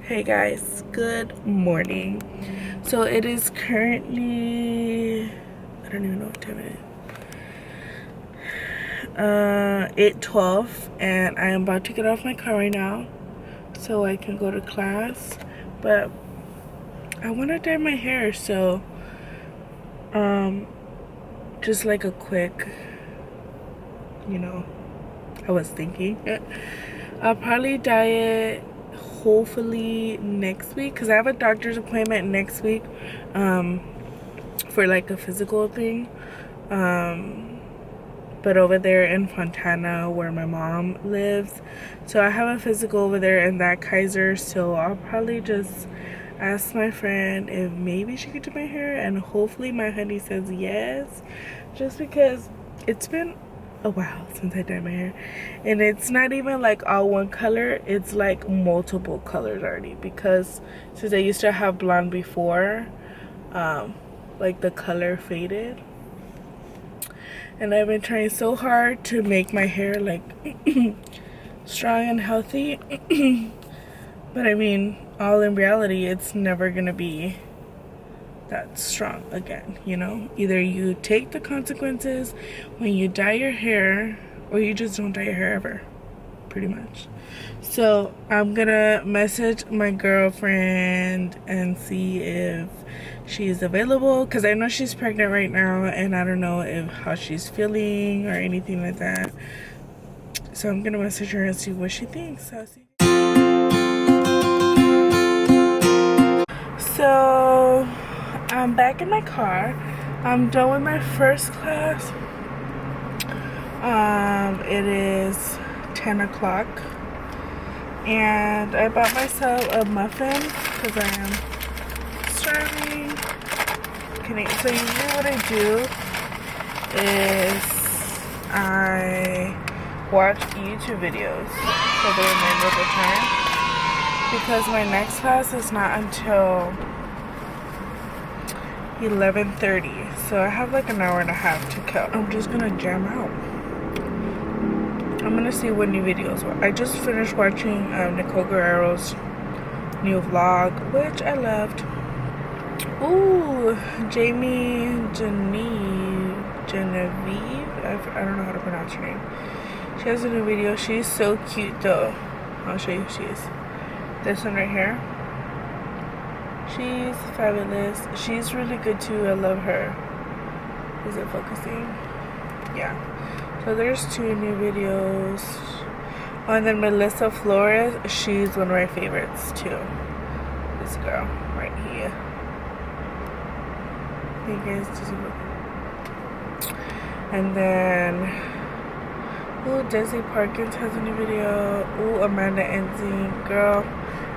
Hey guys, good morning. So it is currently, I don't even know what time it is. 8:12, and I am about to get off my car right now so I can go to class. But I want to dye my hair, so just like a quick, I was thinking I'll probably dye it hopefully next week, because I have a doctor's appointment next week for like a physical thing, but over there in Fontana where my mom lives. So I have a physical over there in that Kaiser, so I'll probably just ask my friend if maybe she could do my hair, and hopefully my honey says yes, just because it's been a while since I dyed my hair, and it's not even like all one color, it's like multiple colors already, because since I used to have blonde before, like the color faded, and I've been trying so hard to make my hair like strong and healthy but I mean, all in reality, it's never gonna be that strong again, either you take the consequences when you dye your hair, or you just don't dye your hair ever, pretty much. So I'm gonna message my girlfriend and see if she's available, because I know she's pregnant right now, and I don't know how she's feeling or anything like that. So I'm gonna message her and see what she thinks. So I'm back in my car. I'm done with my first class. It is 10 o'clock, and I bought myself a muffin because I am starving. So usually what I do is I watch YouTube videos for the remainder of the time, because my next class is not until 11:30, so I have like an hour and a half to kill. I'm just gonna jam out. I'm gonna see what new videos. I just finished watching Nicole Guerrero's new vlog, which I loved. Ooh, Genevieve, I don't know how to pronounce her name. She has a new video. She's so cute though. I'll show you who she is. This one right here. She's fabulous. She's really good too. I love her. Is it focusing? Yeah. So there's two new videos. Oh, and then Melissa Flores. She's one of my favorites too. This girl right here. Hey guys, and then Desi Parkins has a new video. Amanda Enzing. Girl,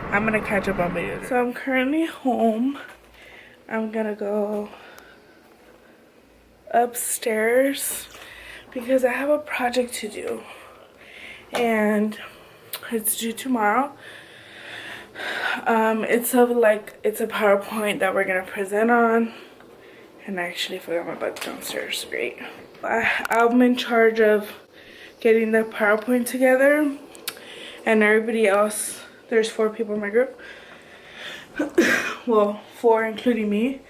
I'm gonna catch up on videos. So I'm currently home. I'm gonna go upstairs because I have a project to do, and it's due tomorrow. It's a PowerPoint that we're gonna present on, and I actually forgot my book downstairs. Great. I'm in charge of getting the PowerPoint together, and everybody else, there's 4 people in my group. Well, 4 including me.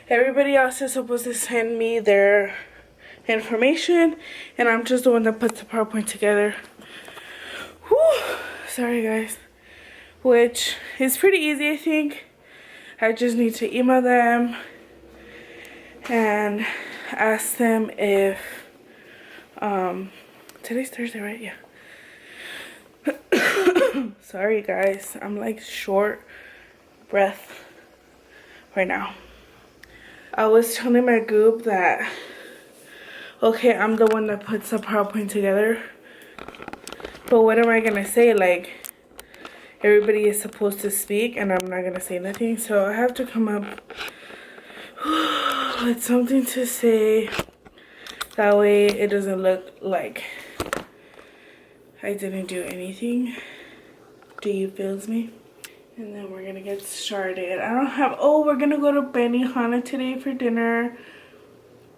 Everybody else is supposed to send me their information, and I'm just the one that puts the PowerPoint together. Whew. Sorry guys. Which is pretty easy, I think. I just need to email them and ask them if today's Thursday, right? Yeah. Sorry guys, I'm like short breath right now. I was telling my group that, okay, I'm the one that puts the PowerPoint together, but what am I gonna say? Like, everybody is supposed to speak and I'm not gonna say nothing, so I have to come up with something to say. That way it doesn't look like I didn't do anything. Do you feels me? And then we're gonna get started. We're gonna go to Benihana today for dinner.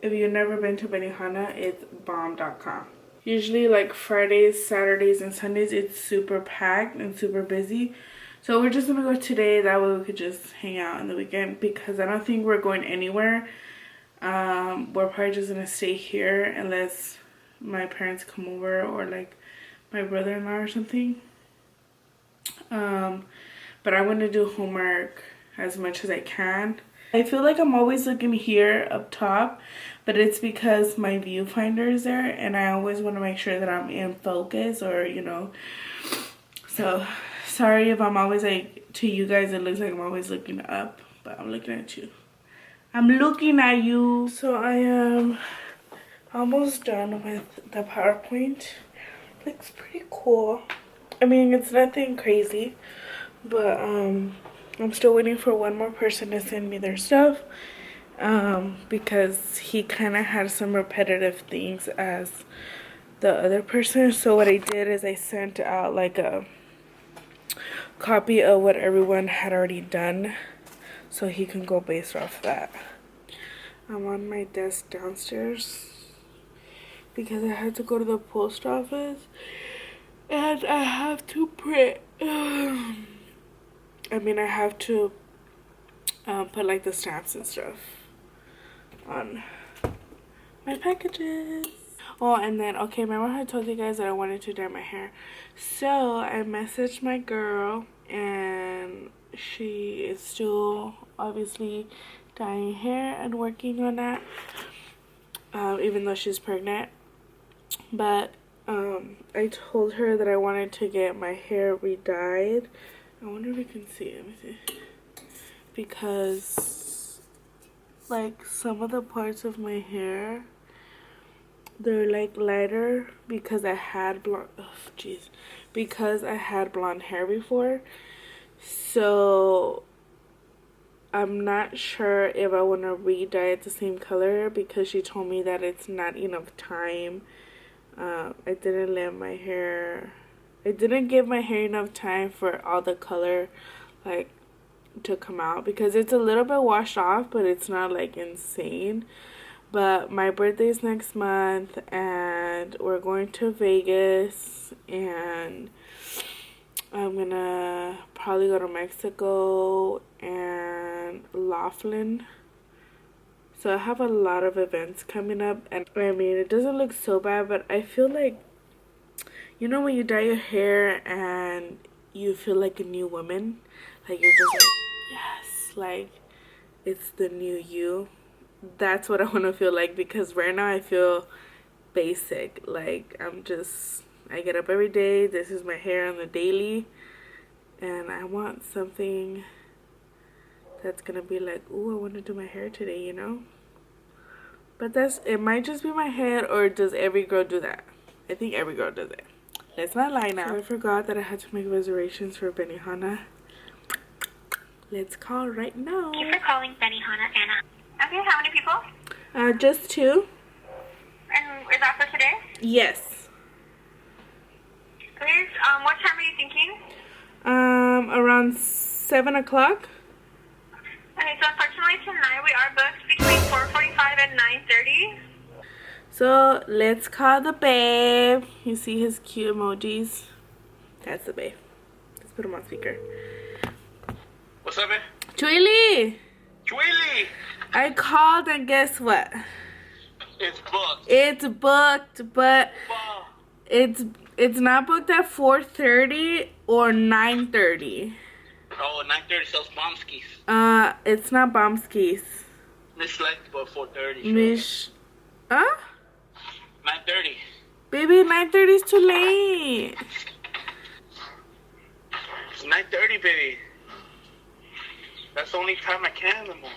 If you've never been to Benihana, it's bomb.com. Usually like Fridays, Saturdays, and Sundays it's super packed and super busy. So we're just gonna go today, that way we could just hang out on the weekend because I don't think we're going anywhere. We're probably just gonna stay here unless my parents come over or like my brother-in-law or something. But I want to do homework as much as I can. I feel like I'm always looking here up top, but it's because my viewfinder is there and I always want to make sure that I'm in focus, or you know. So sorry if I'm always like, to you guys it looks like I'm always looking up, but I'm looking at you. I'm looking at you. So I am almost done with the PowerPoint. Looks pretty cool. I mean, it's nothing crazy, but I'm still waiting for one more person to send me their stuff, because he kind of had some repetitive things as the other person. So what I did is I sent out like a copy of what everyone had already done, so he can go based off that. I'm on my desk downstairs because I had to go to the post office and I have to print. I mean, I have to put like the stamps and stuff on my packages. Oh, and then, okay, remember how I told you guys that I wanted to dye my hair? So I messaged my girl and she is still obviously dyeing hair and working on that, even though she's pregnant. But I told her that I wanted to get my hair re-dyed. I wonder if you can see. Let me see. Because like some of the parts of my hair, they're like lighter because I had blonde, oh jeez, because I had blonde hair before. So I'm not sure if I want to re-dye it the same color because she told me that it's not enough time. I didn't let my hair, I didn't give my hair enough time for all the color like to come out, because it's a little bit washed off but it's not like insane. But my birthday's next month and we're going to Vegas and I'm gonna probably go to Mexico and Laughlin. So I have a lot of events coming up, and I mean, it doesn't look so bad, but I feel like, you know when you dye your hair and you feel like a new woman? Like you're just like, yes, like it's the new you. That's what I want to feel like, because right now I feel basic. Like I get up every day, this is my hair on the daily, and I want something that's gonna be like, ooh, I want to do my hair today, you know? But it might just be my head, or does every girl do that? I think every girl does it. Let's not lie now. So I forgot that I had to make reservations for Benihana. Let's call right now. Thank you for calling Benihana, Anna. Okay, how many people? Just 2. And is that for today? Yes. Please, what time are you thinking? Around 7 o'clock. Okay, so unfortunately tonight we are booked between 4:45 and 9:30. So let's call the babe. You see his cute emojis? That's the babe. Let's put him on speaker. What's up, man? Twilly! Twilly! I called and guess what? It's booked. It's booked, but Wow. it's not booked at 4:30 or 9:30. Oh, 9:30 sells bombskis. It's not Bombskis. Miss Select about 4:30. Mish, huh? 9:30. Baby, 9:30 is too late. It's 9:30, baby. That's the only time I can anymore.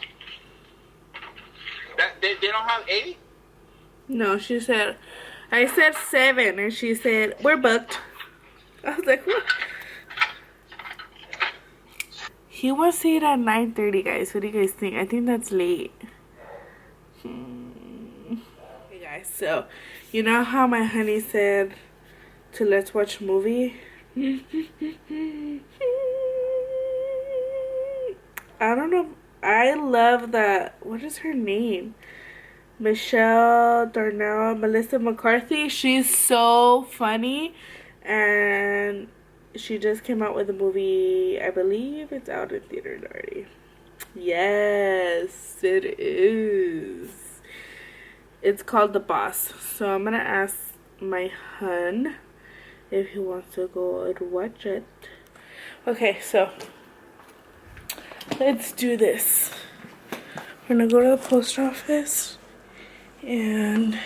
They don't have 8? No, she said, I said 7, and she said, we're booked. I was like, what? He wants to eat at 9:30, guys. What do you guys think? I think that's late. Hey, guys, so, you know how my honey said to let's watch a movie? I don't know. I love that. What is her name? Michele, Darnell, Melissa McCarthy. She's so funny, and she just came out with a movie. I believe it's out in theaters already. Yes, it is. It's called The Boss. So I'm gonna ask my hun if he wants to go and watch it. Okay, so let's do this. We're gonna go to the post office, and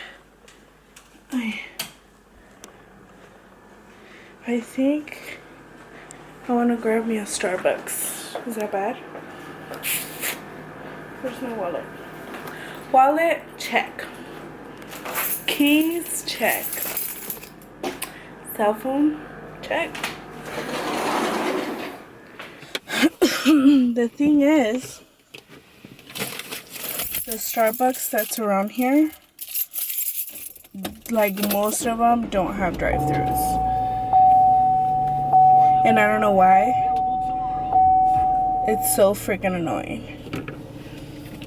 I think I want to grab me a Starbucks. Is that bad? Where's my wallet? Wallet, check. Keys, check. Cell phone, check. The thing is, the Starbucks that's around here, like most of them don't have drive-thrus. And I don't know why. It's so freaking annoying.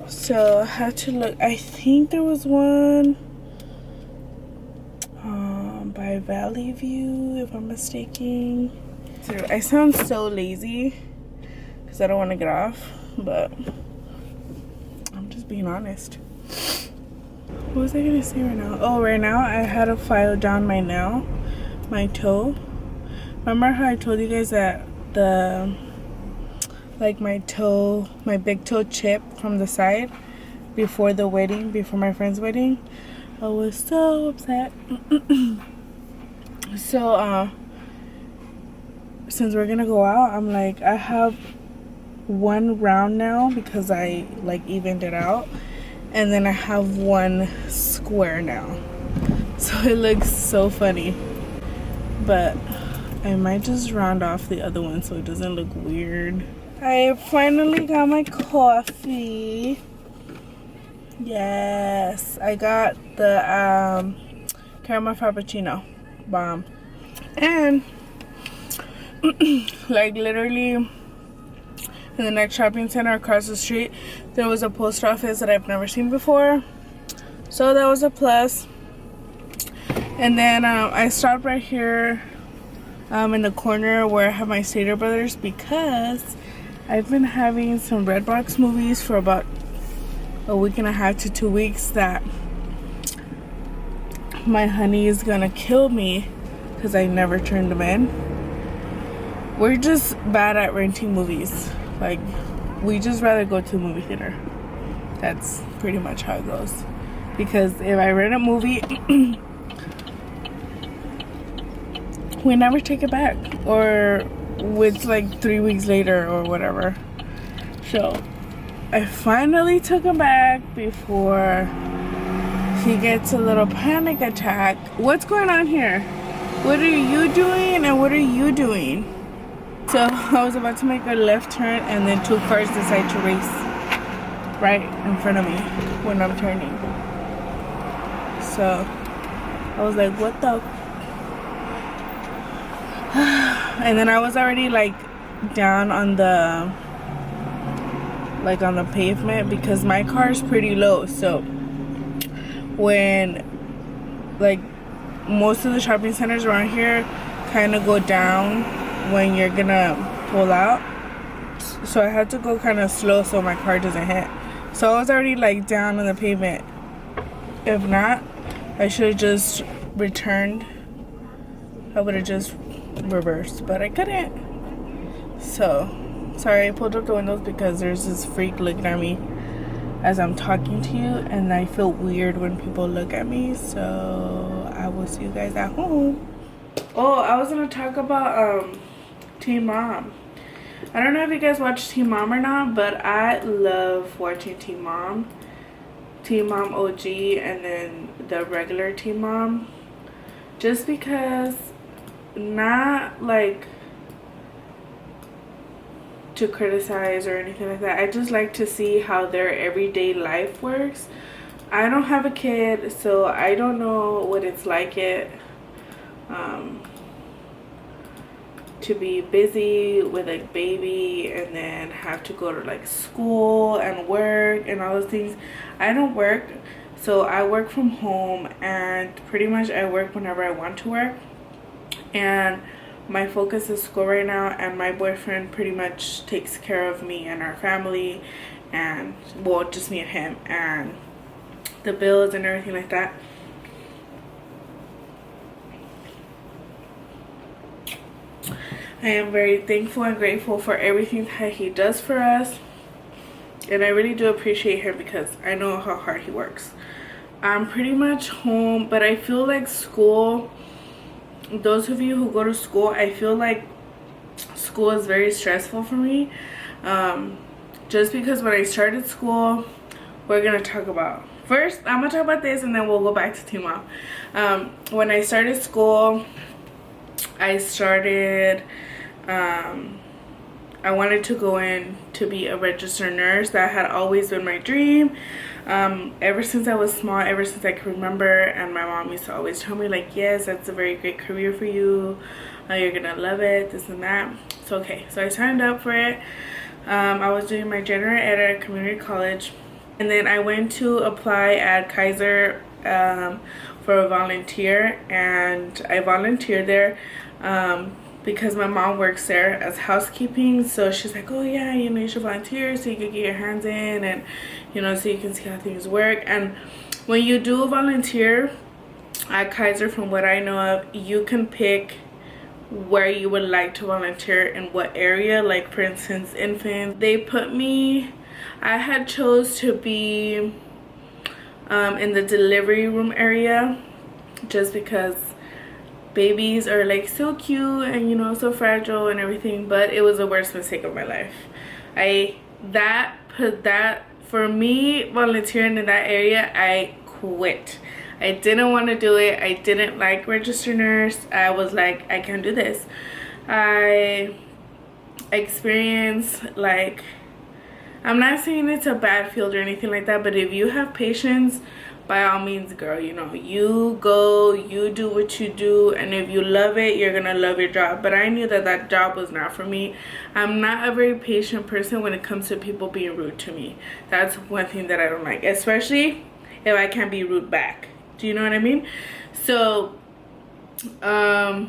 So I had to look. I think there was one by Valley View, if I'm mistaken. I sound so lazy because I don't want to get off, but I'm just being honest. What was I gonna say right now? Oh, right now I had to file down my nail, my toe. Remember how I told you guys that my toe, my big toe chipped from the side before the wedding, before my friend's wedding? I was so upset. So since we're gonna go out, I'm like, I have one round now because I like evened it out, and then I have one square now, so it looks so funny. But I might just round off the other one so it doesn't look weird. I finally got my coffee. Yes, I got the caramel frappuccino. Bomb. And like literally in the next shopping center across the street, there was a post office that I've never seen before, so that was a plus. And then I stopped right here in the corner where I have my Stater Brothers, because I've been having some Redbox movies for about a week and a half to 2 weeks that my honey is gonna kill me because I never turned them in. We're just bad at renting movies. Like, we just rather go to the movie theater. That's pretty much how it goes. Because if I rent a movie, we never take it back, or it's like 3 weeks later or whatever. So I finally took him back before he gets a little panic attack. What's going on here? What are you doing and what are you doing? So I was about to make a left turn, and then 2 cars decide to race right in front of me when I'm turning. So I was like, what the? And then I was already like down on the pavement because my car is pretty low. So when like most of the shopping centers around here kind of go down when you're gonna pull out, so I had to go kind of slow so my car doesn't hit. So I was already like down on the pavement. If not, I should have just returned. I would have just reversed, but I couldn't. So sorry, I pulled up the windows because there's this freak looking at me as I'm talking to you, and I feel weird when people look at me. So I will see you guys at home. Oh, I was gonna talk about Teen Mom. I don't know if you guys watch Teen Mom or not, but I love watching Teen Mom. Teen Mom OG and then the regular Teen Mom. Just because, not like to criticize or anything like that. I just like to see how their everyday life works. I don't have a kid, so I don't know what it's like yet. To be busy with a baby and then have to go to like school and work and all those things. I don't work, So I work from home, and pretty much I work whenever I want to work, and my focus is school right now, and my boyfriend pretty much takes care of me and our family, and well, just me and him, and the bills and everything like that. I am very thankful and grateful for everything that he does for us, and I really do appreciate him because I know how hard he works. I'm pretty much home, but I feel like school, those of you who go to school, I feel like school is very stressful for me, just because when I started school, we're gonna talk about first, I'm gonna talk about this and then we'll go back to Teen Mom. When I started school, I wanted to go in to be a registered nurse. That had always been my dream, ever since I was small, ever since I could remember. And my mom used to always tell me, like, yes, that's a very great career for you, you're gonna love it, this and that. So okay, so I signed up for it. I was doing my general ed at a community college, and then I went to apply at Kaiser for a volunteer, and I volunteered there because my mom works there as housekeeping. So she's like, oh yeah, you know, you should volunteer so you can get your hands in, and you know, so you can see how things work. And when you do volunteer at Kaiser, from what I know of, you can pick where you would like to volunteer, in what area. Like for instance, infants, they put me, I had chose to be in the delivery room area, just because babies are like so cute and, you know, so fragile and everything. But it was the worst mistake of my life. For me, volunteering in that area, I quit. I didn't want to do it. I didn't like registered nurse. I was like, I can't do this. I experienced, like, I'm not saying it's a bad field or anything like that, but if you have patience, by all means, girl, you know, you go, you do what you do, and if you love it, you're gonna love your job. But I knew that that job was not for me. I'm not a very patient person when it comes to people being rude to me. That's one thing that I don't like, especially if I can't be rude back. Do you know what I mean? So the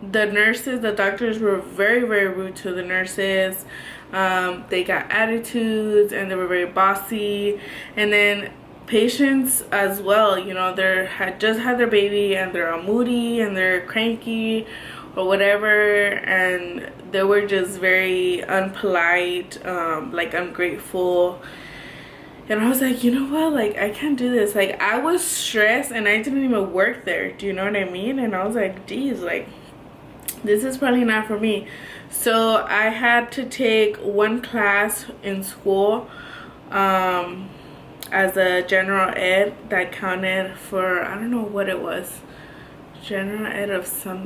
nurses, the doctors were very, very rude to the nurses. They got attitudes, and they were very bossy. And then patients as well, you know, they had just had their baby, and they're all moody and they're cranky or whatever, and they were just very unpolite, like ungrateful. And I was like, you know what, like, I can't do this. Like, I was stressed, and I didn't even work there, do you know what I mean? And I was like, geez, like, this is probably not for me. So I had to take one class in school as a general ed that counted for, I don't know what it was, general ed of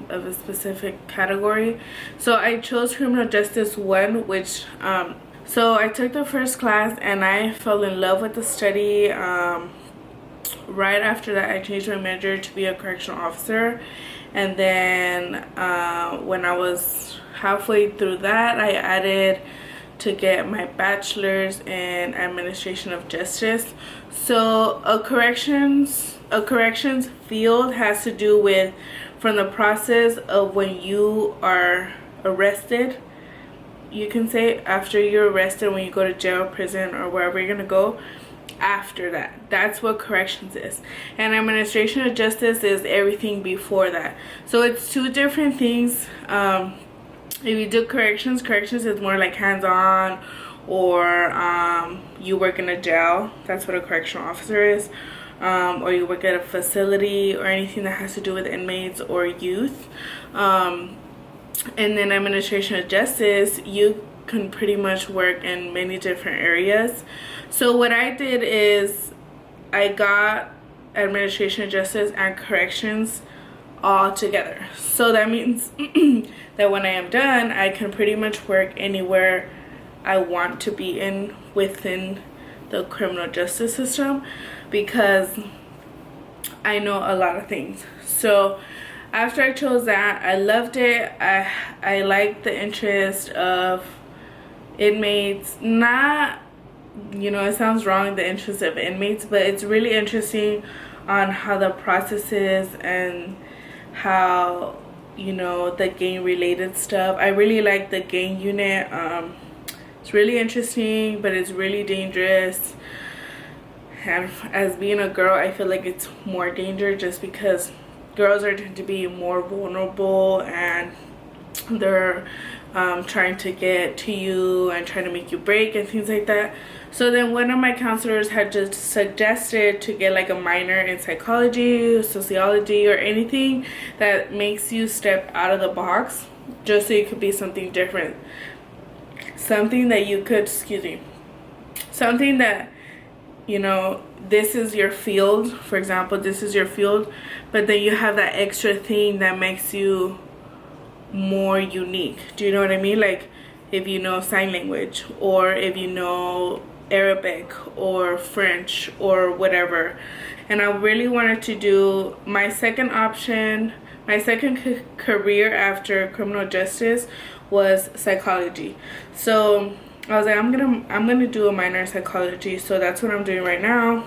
a specific category. So I chose criminal justice 1, which so I took the first class, and I fell in love with the study. Right after that, I changed my major to be a correctional officer. And then when I was halfway through that, I added to get my bachelor's in administration of justice. So a corrections field has to do with, from the process of when you are arrested, you can say, after you're arrested, when you go to jail, prison, or wherever you're gonna go, after that, that's what corrections is. And administration of justice is everything before that. So it's two different things. If you do corrections is more like hands-on, or you work in a jail. That's what a correctional officer is. Or you work at a facility, or anything that has to do with inmates or youth. And then administration of justice, you can pretty much work in many different areas. So what I did is I got administration of justice and corrections all together. So that means that when I am done, I can pretty much work anywhere I want to be in within the criminal justice system, because I know a lot of things. So after I chose that, I loved it. I liked the interest of inmates, not you know, it sounds wrong, the interest of inmates, but it's really interesting on how the process is and how, you know, the gang related stuff. I really like the gang unit. It's really interesting, but it's really dangerous. And as being a girl, I feel like it's more danger just because girls are tend to be more vulnerable, and they're trying to get to you and trying to make you break and things like that. So then one of my counselors had just suggested to get like a minor in psychology, sociology, or anything that makes you step out of the box, just so you could be something different, something that you could, excuse me, something that, you know, this is your field. For example, this is your field, but then you have that extra thing that makes you more unique. Do you know what I mean? Like if you know sign language, or if you know Arabic or French or whatever. And I really wanted to do my second option, my second career after criminal justice was psychology. So I was like, I'm gonna do a minor in psychology. So that's what I'm doing right now.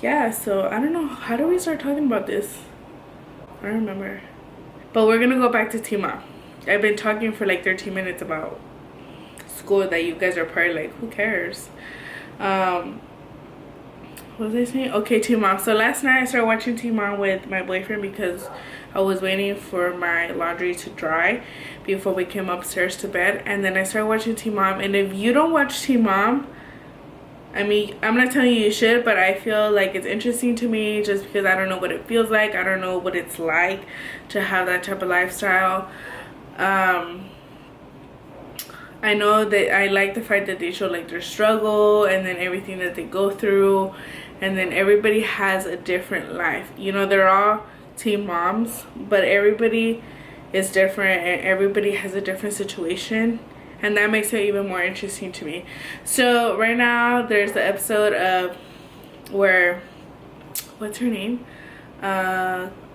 Yeah, so I don't know, how do we start talking about this? I don't remember. But we're gonna go back to Tima. I've been talking for like 13 minutes about school that you guys are probably like, who cares? What was I saying? Okay, Teen Mom. So last night I started watching Teen Mom with my boyfriend because I was waiting for my laundry to dry before we came upstairs to bed. And then I started watching Teen Mom. And if you don't watch Teen Mom, I mean, I'm not telling you should, but I feel like it's interesting to me just because I don't know what it feels like. I don't know what it's like to have that type of lifestyle. I know that I like the fact that they show like their struggle and then everything that they go through, and then everybody has a different life. You know, they're all teen moms, but everybody is different and everybody has a different situation, and that makes it even more interesting to me. So right now there's the episode of where, what's her name?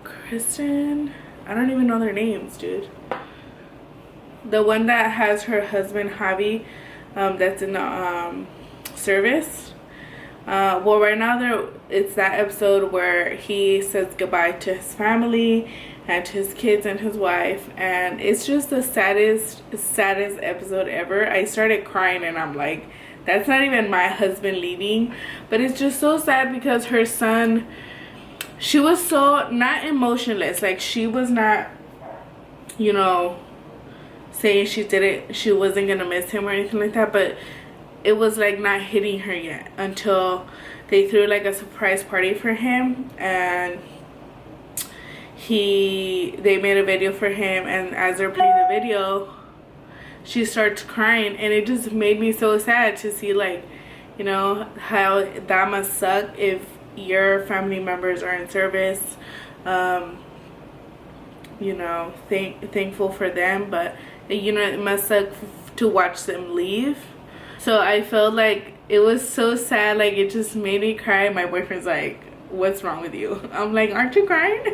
Kristen? I don't even know their names, dude. The one that has her husband Javi, that's in the service. Well, right now it's that episode where he says goodbye to his family and to his kids and his wife, and it's just the saddest episode ever. I started crying and I'm like, that's not even my husband leaving, but it's just so sad because her son, she was so not emotionless, like she was not, you know, saying she wasn't gonna miss him or anything like that, but it was like not hitting her yet until they threw like a surprise party for him, and they made a video for him, and as they're playing the video she starts crying, and it just made me so sad to see, like, you know, how that must suck if your family members are in service. You know, thankful for them, but you know, it must suck to watch them leave. So I felt like it was so sad, like it just made me cry. My boyfriend's like, what's wrong with you? I'm like, aren't you crying?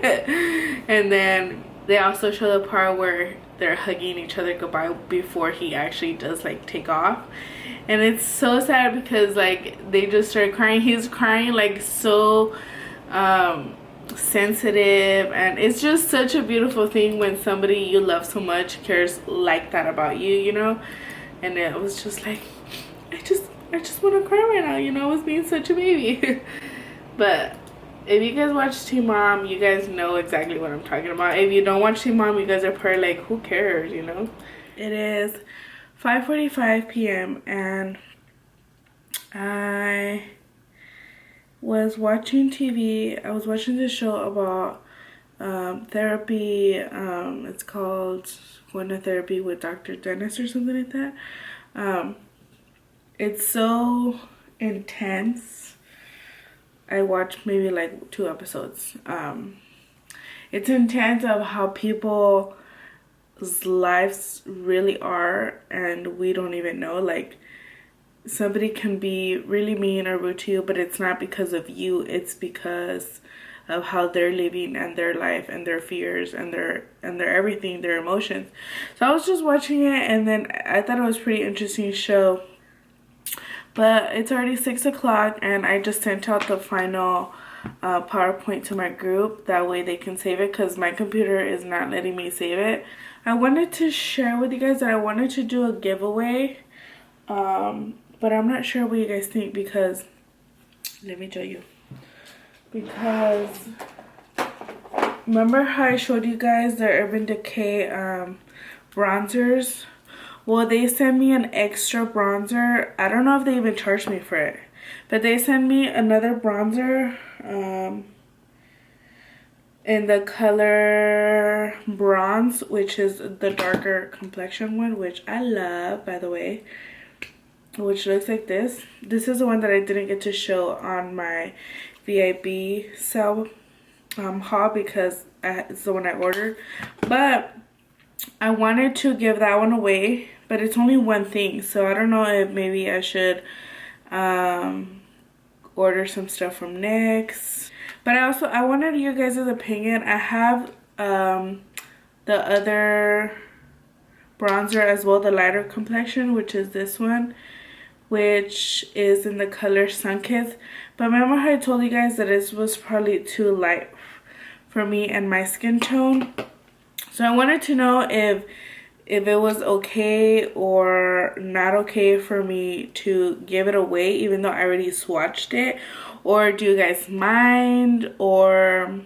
And then they also show the part where they're hugging each other goodbye before he actually does like take off, and it's so sad because like they just started crying. He's crying like so sensitive, and it's just such a beautiful thing when somebody you love so much cares like that about you, you know. And it was just like, I just want to cry right now, you know. I was being such a baby. But if you guys watch Teen Mom, you guys know exactly what I'm talking about. If you don't watch Teen Mom, you guys are probably like, who cares, you know. It is 5:45 p.m. and I was watching TV. I was watching this show about therapy. It's called Going to Therapy with Dr. Dennis or something like that. It's so intense. I watched maybe like 2 episodes. It's intense of how people's lives really are, and we don't even know. Like, somebody can be really mean or rude to you, but it's not because of you. It's because of how they're living and their life and their fears and their everything, their emotions. So I was just watching it, and then I thought it was a pretty interesting show. But it's already 6 o'clock and I just sent out the final PowerPoint to my group. That way they can save it because my computer is not letting me save it. I wanted to share with you guys that I wanted to do a giveaway. But I'm not sure what you guys think because, let me show you. Because, remember how I showed you guys the Urban Decay bronzers? Well, they sent me an extra bronzer. I don't know if they even charged me for it. But they sent me another bronzer in the color bronze, which is the darker complexion one, which I love, by the way. Which looks like this. This is the one that I didn't get to show on my VIP sale haul because it's the one I ordered. But I wanted to give that one away, but it's only one thing, so I don't know if maybe I should order some stuff from NYX. But I wanted you guys' opinion. I have the other bronzer as well, the lighter complexion, which is this one, which is in the color Sun-Kissed. But remember how I told you guys that this was probably too light for me and my skin tone? So I wanted to know if it was okay or not okay for me to give it away even though I already swatched it. Or do you guys mind, or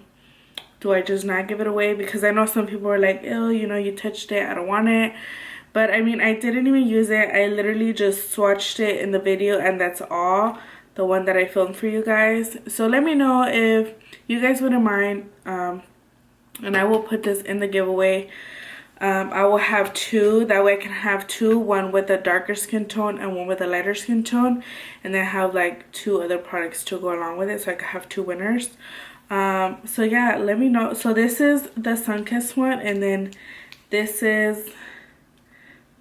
do I just not give it away? Because I know some people are like, ew, you know, you touched it, I don't want it. But I mean, I didn't even use it. I literally just swatched it in the video and that's all. The one that I filmed for you guys. So let me know if you guys wouldn't mind. And I will put this in the giveaway. I will have two. That way I can have two. One with a darker skin tone and one with a lighter skin tone. And then have like two other products to go along with it. So I can have two winners. So yeah, let me know. So this is the Sun-Kissed one. And then this is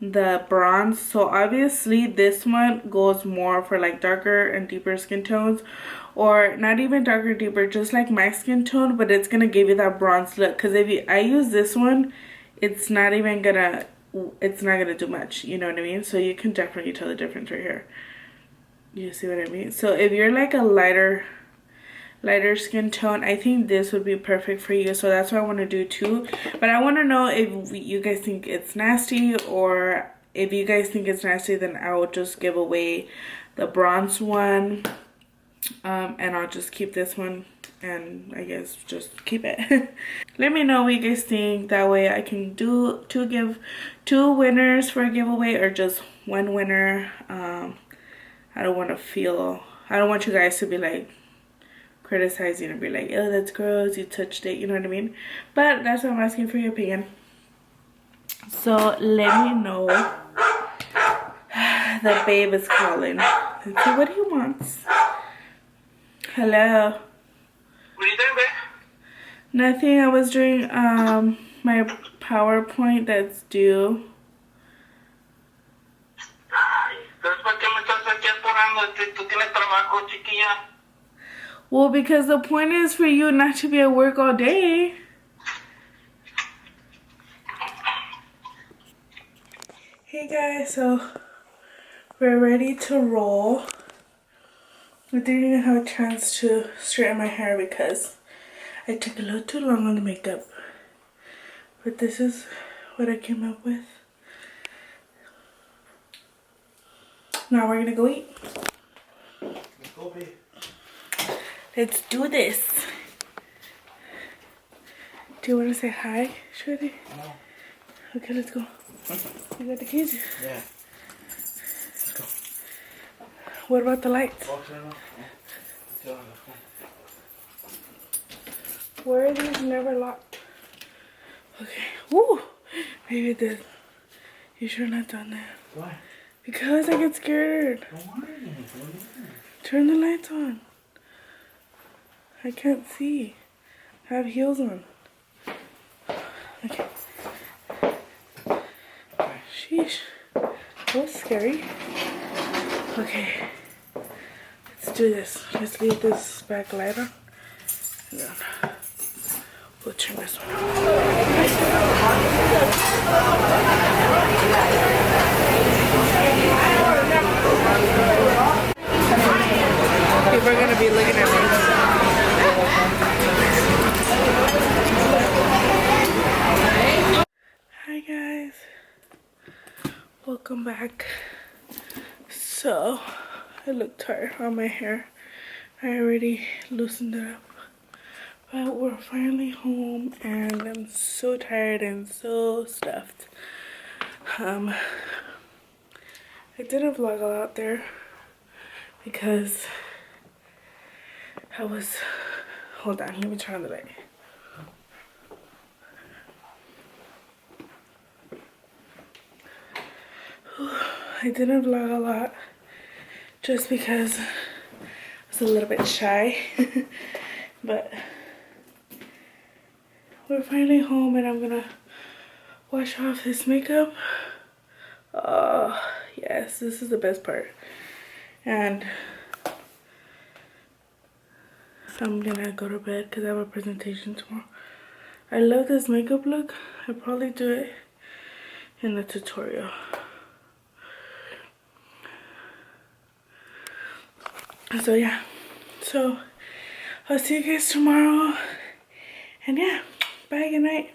the bronze. So obviously this one goes more for like darker and deeper skin tones, or not even darker, deeper, just like my skin tone, but it's gonna give you that bronze look. Because if I use this one, it's not gonna do much, you know what I mean? So you can definitely tell the difference right here. You see what I mean? So if you're like a lighter skin tone, I think this would be perfect for you. So that's what I want to do too. But I want to know if you guys think it's nasty, or if you guys think it's nasty, then I will just give away the bronze one, and I'll just keep this one, and I guess just keep it. Let me know what you guys think. That way I can give two winners for a giveaway or just one winner. I don't want you guys to be like criticizing and be like, oh, that's gross, you touched it, you know what I mean? But that's what I'm asking for your opinion. So let me know. The babe is calling. Let's see what he wants. Hello. What are you doing, babe? Nothing. I was doing my PowerPoint that's due. Entonces, ¿para qué me estás aquí apurando? ¿Tú tienes trabajo, chiquilla? Well, because the point is for you not to be at work all day. Hey guys, so we're ready to roll. I didn't even have a chance to straighten my hair because I took a little too long on the makeup. But this is what I came up with. Now we're gonna go eat. Let's go, babe. Let's do this. Do you want to say hi, Shreddy? No. Okay, let's go. You got the keys? Yeah. Let's go. What about the lights? Where are these never locked? Okay. Woo! Maybe it did. You sure not done that? Why? Because I get scared. Don't worry. Turn the lights on. I can't see. I have heels on. Okay. Sheesh. That was scary. Okay. Let's do this. Let's leave this back light on. And then we'll turn this one on. guys, welcome back. So I look tired on my hair. I already loosened it up, but we're finally home and I'm so tired and so stuffed. I didn't vlog a lot there because I was, hold on, let me turn on the light. I didn't vlog a lot just because I was a little bit shy. But we're finally home and I'm gonna wash off this makeup. Oh, yes, this is the best part. And I'm gonna go to bed because I have a presentation tomorrow. I love this makeup look. I'll probably do it in the tutorial. So yeah, so I'll see you guys tomorrow. And yeah, bye, good night.